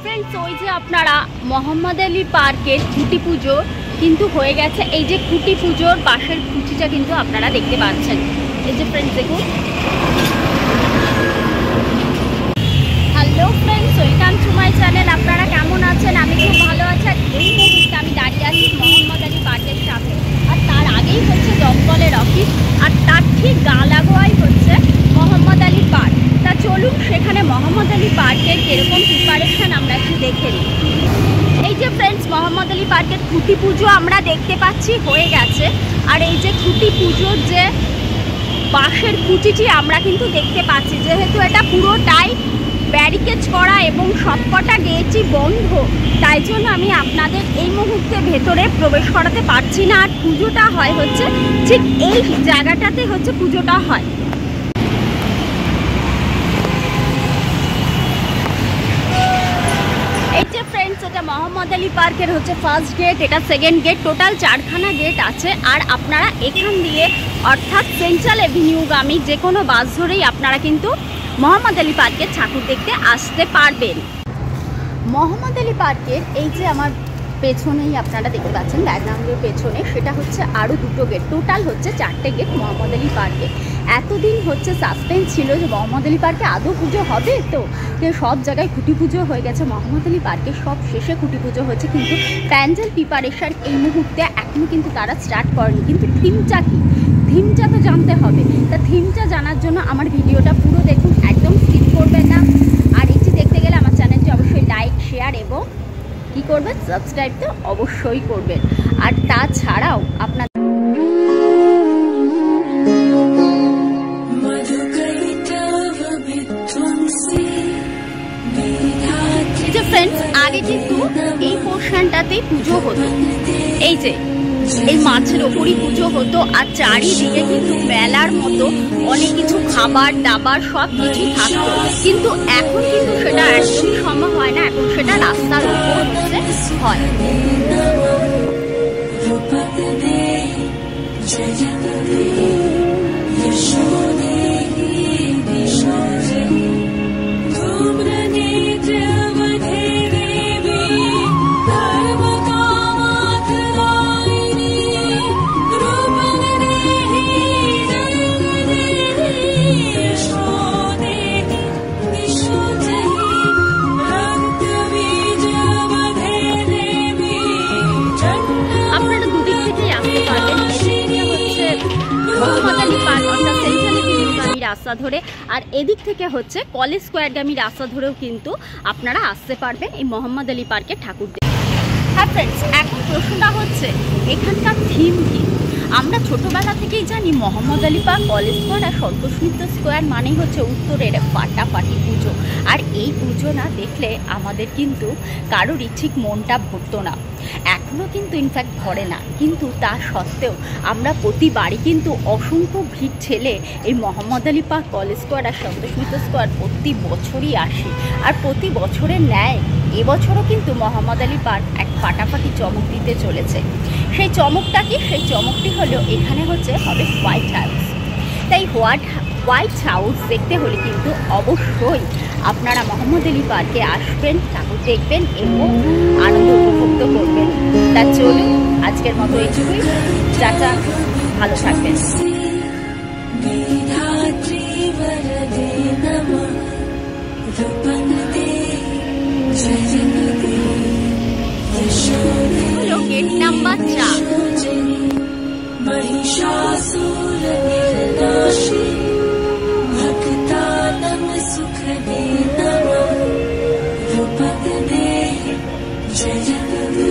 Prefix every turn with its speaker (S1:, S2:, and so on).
S1: Friends ওই যে আপনারা মোহাম্মদ আলী পার্কের খুঁটি পুজো কিন্তু হয়ে গেছে। এই যে খুঁটি পুজোর পাশের খুঁটিটা কিন্তু আপনারা দেখতে পাচ্ছেন। এই যে ফ্রেন্ডস দেখুন। Hello friends, welcome to my channel. আপনারা কেমন আছেন? আমি খুব ভালো আছি। এই মুহূর্তে আমি দাঁড়িয়ে আছি মোহাম্মদ আলী পার্কের সামনে, আর তার আগেই হচ্ছে দমকলের অফিস, আর তার ঠিক গা লাগোয়াই হচ্ছে মোহাম্মদ আলী পার্ক। তা চলুন সেখানে মোহাম্মদ আলী পার্কের কীরকম প্রিপারেশন আমরা একটু দেখে নিই। এই যে ফ্রেন্ডস, মোহাম্মদ আলী পার্কের খুঁটি পুজো আমরা দেখতে পাচ্ছি হয়ে গেছে। আর এই যে খুঁটি পুজোর যে বাঁশের খুঁটিটি আমরা কিন্তু দেখতে পাচ্ছি, যেহেতু এটা পুরোটাই ব্যারিকেড করা এবং সবকটা গেটই বন্ধ, তাই জন্য আমি আপনাদের এই মুহূর্তে ভেতরে প্রবেশ করাতে পারছি না। আর পুজোটা হয় হচ্ছে ঠিক এই জায়গাটাতে হচ্ছে পুজোটা হয়। এই যে ফ্রেন্ডস, এটা মোহাম্মদ আলী পার্কের হচ্ছে ফার্স্ট গেট, এটা সেকেন্ড গেট, টোটাল 4খানা গেট আছে। আর আপনারা এখান দিয়ে অর্থাৎ সেন্ট্রাল এভিনিউগামী যে কোনো বাস ধরেই আপনারা কিন্তু মোহাম্মদ আলী পার্কের ঠাকুর দেখতে আসতে পারবেন। মোহাম্মদ আলী পার্কের এই যে আমার পেছনেই আপনারা দেখতে পাচ্ছেন ডায়াগ্রামের পেছনে, সেটা হচ্ছে আরও দুটো গেট, টোটাল হচ্ছে 4টে গেট মোহাম্মদ আলী পার্কে। এতদিন হচ্ছে সাসপেন্স ছিল যে মোহাম্মদ আলী পার্কে আদৌ পুজো হবে, তো সব জায়গায় খুঁটি পুজো হয়ে গেছে। মোহাম্মদ আলী পার্কে সব শেষে খুঁটি পুজো হয়েছে, কিন্তু প্যান্ডেল প্রিপারেশন এই মুহূর্তে এখনও কিন্তু তারা স্টার্ট করেনি। কিন্তু থিমটা কী, থিমটা তো জানতে হবে। তা থিমটা জানার জন্য আমার ভিডিওটা পুরো দেখুন, একদম স্কিপ করবেন না। আর এটি দেখতে গেলে আমার চ্যানেলটি অবশ্যই লাইক, শেয়ার এবং কী করবেন, সাবস্ক্রাইব তো অবশ্যই করবেন। আর তাছাড়াও আপনার ফ্রেন্ডস আগে কিন্তু এই পোর্শনটাতেই পুজো হতো, এই যে এই মাছের ওপরই পুজো হতো। আর চারিদিকে কিন্তু মেলার মতো অনেক কিছু খাবার দাবার সব কিছু থাকতো, কিন্তু এখন কিন্তু সেটা একদমই সম্ভব হয় না। এখন সেটা রাস্তার উপর হয়। রাস্তা ধরে, আর এদিক থেকে হচ্ছে কলেজ স্কোয়ারগামী রাস্তা ধরেও কিন্তু আপনারা আসতে পারবেন এই মোহাম্মদ আলী পার্কে ঠাকুর দেখতে। হ্যাঁ ফ্রেন্ডস, এখন প্রশ্নটা হচ্ছে এখানকার থিম কি। আমরা ছোটোবেলা থেকেই জানি Mohammad Ali park, college square আর সন্তোষ মিত্র স্কোয়ার মানেই হচ্ছে উত্তরের ফাটাফাটি পুজো। আর এই পুজো না দেখলে আমাদের কিন্তু কারোরই ঠিক মনটা ভরতো না, এখনও কিন্তু ইনফ্যাক্ট ভরে না। কিন্তু তা সত্ত্বেও আমরা প্রতিবারই কিন্তু অসংখ্য ভিড় ঠেলে এই Mohammad Ali park, college square আর সন্তোষ মিত্র স্কোয়ার প্রতি বছরই আসি। আর প্রতি বছরের ন্যায় এবছরও কিন্তু মোহাম্মদ আলী পার্ক এক ফাটাফাটি চমক দিতে চলেছে। সেই চমকটা কি? সেই চমকটি হলো এখানে হচ্ছে হবে হোয়াইট হাউস। তাই হোয়াইট হাউস দেখতে হলে কিন্তু অবশ্যই আপনারা মোহাম্মদ আলী পার্কে আসবেন, ঠাকুর দেখবেন এবং আনন্দ উপভোগ করবেন। তা চলুন আজকের মতো এইটুকুই, চাচা ভালো থাকবেন। হলো গেট নাম্বার 4।
S2: जय जगदीश।